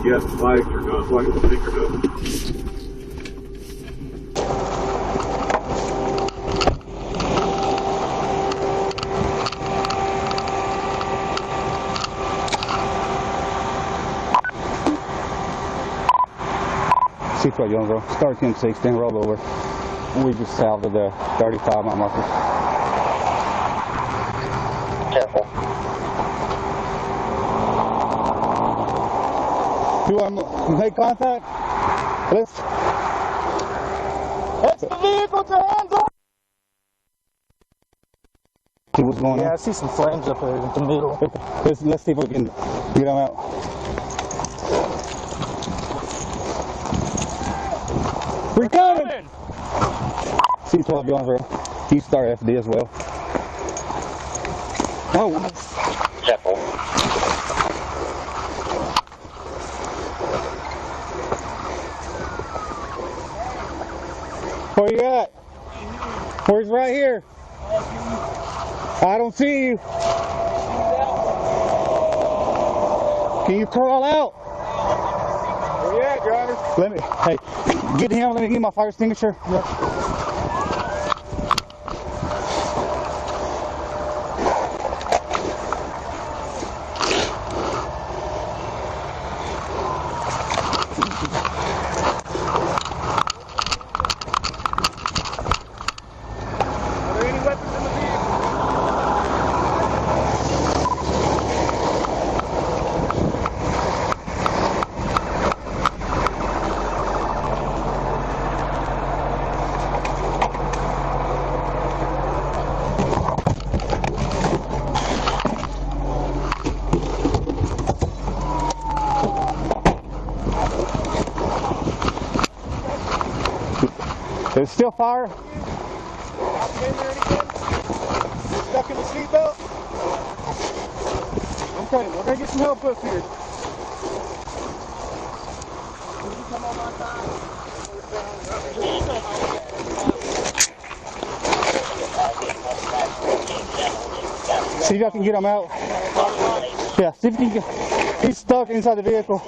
Yes, lights are not like the sticker does. Seatbelt, young girl. Start 10-16, roll over. We just south of the 35 mile marker. Careful. You want to make contact? Let's. That's the vehicle, to hands up! See what's going on? Yeah, I see some flames up there in the middle. Let's see if we can get them out. We're coming! C12 going for you start FD as well. Oh! Careful. Where you at? Where's right here? I don't see you. Can you crawl out? Where you at, driver? Let me, hey, get him, let me get my fire extinguisher. Yep. There's still fire. Stuck in the seatbelt? Okay, we're gonna get some help up here. Can you come on my side? See if I can get him out. Yeah, see if you can get. He's stuck inside the vehicle.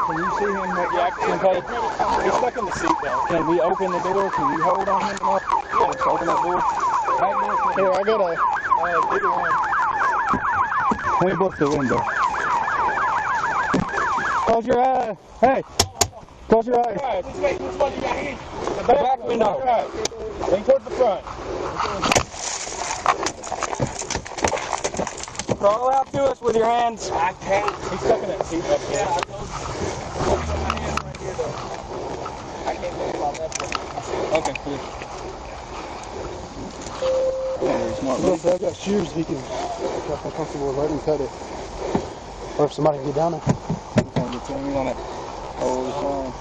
Can you see him make the action code? He's stuck in the seatbelt. Can we open the door? Can you hold on him enough? Yeah, let's open that door. Here, I got a bigger one. Let me book the window. Close your eyes. Hey, Close your eyes. Right. Which way you got in? The back window. Right. Lean towards the front. Crawl out to us with your hands. I can't. He's stuck in that seat back there. Yeah, I told you. My hands right here, though. I can't move on that way. Okay, good. If I've got shears, he can, if I feel comfortable with letting him cut it. Or if somebody can get down there. I'm trying to get Tammy on it. Oh, it's fine.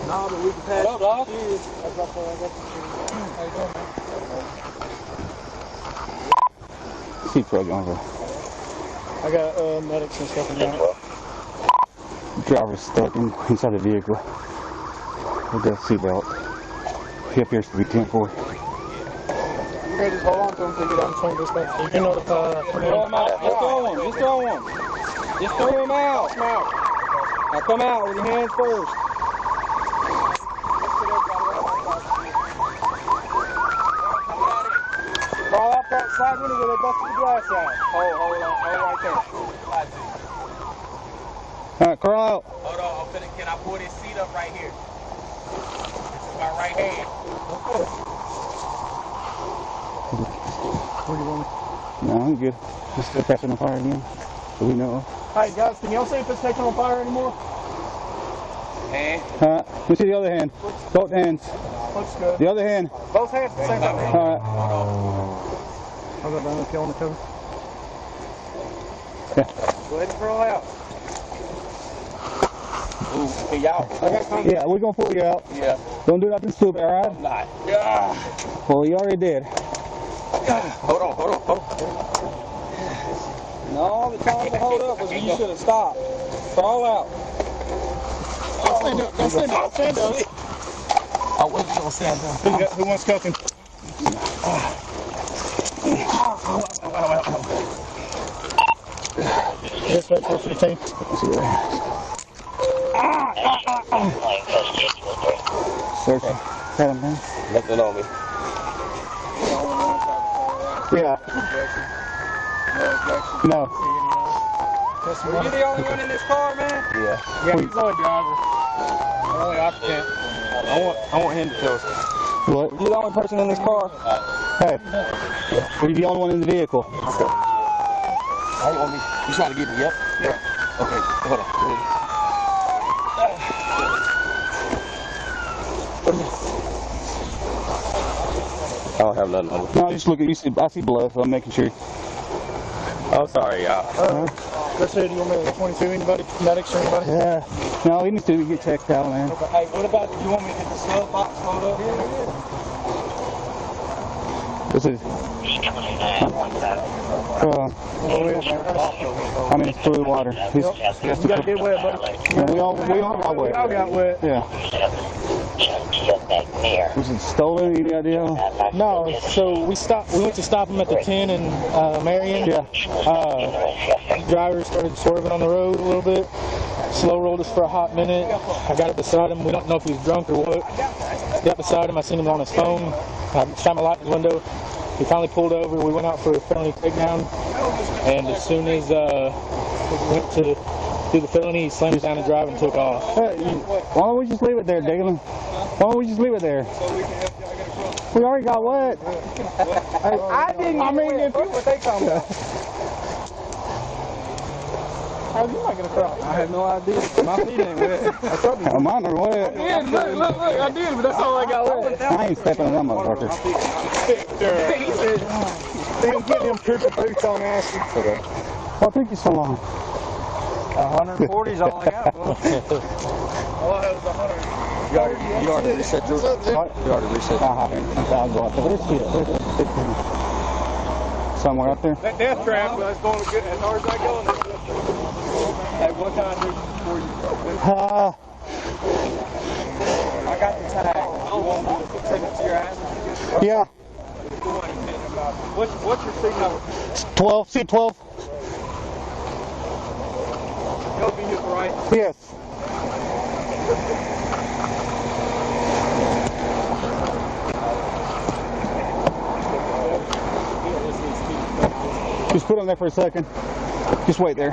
No, but we can pass. What up, dog? I got the How you doing, man? Seatbelt younger. I got medics and stuff in there. Driver's stuck inside the vehicle with the seatbelt. He appears to be 10-4. Okay, just hold on to him until you get out and swing this way. You can notify. Throw him out. Just throw him. Just throw him. Just throw him out. Now come out with your hands first. Crawl out that side window where they busted the glass out. Hold right there. All right, crawl out. Hold on, can I pull this seat up right here? This is my right hand. Where do you want me? No, I'm good. Just still catching on fire again. So we know. Hey guys, can y'all see if it's taking on fire anymore? Hand. Let me see the other hand. Both hands. Looks good. The other hand. Both hands at the same time. All right. I'll go down and kill on the cover. Yeah. Go ahead and crawl out. Ooh, hey, y'all. Yeah, we're gonna pull you out. Yeah. Don't do nothing stupid, all right? Not. Yeah. Well, you already did. Hold on. No, the time to hold up was when you should have stopped. Crawl out. Don't stand up. Stand up. I wasn't gonna stand up. Who wants cuffing? Yes, that's 415. Search him. Pat him down. Nothing on me. Yeah. No. Were you the only one in this car, man? Yeah. Yeah, he's the only driver. Only occupant. I want him to tell us. What? You're the only person in this car. Hey. Were you the only one in the vehicle? How you want me? You trying to get me up? Yeah. Okay, hold on. I don't have nothing on me. No, just look at you. I see blood, so I'm making sure. Oh, sorry, y'all. Let's say, do you want me to 22 anybody? Medics or anybody? Yeah. No, he needs to get checked out, man. Okay, hey, what about, you want me to get the slug box load up here? This is. I mean, it's fluid water. You gotta get wet, buddy. Yeah, we all got wet. We all got wet. Yeah. Was it stolen? Any idea? No, so we went to stop him at the 10 in Marion. Yeah. Driver started swerving on the road a little bit. Slow rolled us for a hot minute. I got up beside him. We don't know if he was drunk or what. Got beside him. I seen him on his phone. I shot my light in his window. He finally pulled over. We went out for a felony takedown. And as soon as we went to do the felony, he slammed down the drive and took off. Hey, why don't we just leave it there, Dalen? Why don't we just leave it there? We already got wet. I didn't. I mean, if you what they talking about. How's you not gonna cry? I have no idea. My feet ain't wet. I told you. Mine are wet. Yeah, look, I did, but that's all I got wet. I ain't stepping in that motherfucker. They don't get them triple boots on ass. Why took you so long? 140 is all I got, bro. All I had was 100. You already reset yours? You already reset yours? I'll go up there. Let's see it. Somewhere up there? That death trap was going good as hard as I go. Hey, what can I do for you? I got the tag. You want me to send it to your ass? Yeah. What's your seat number? 12, C12. You'll be here, right? Yes. there for a second. Just wait there.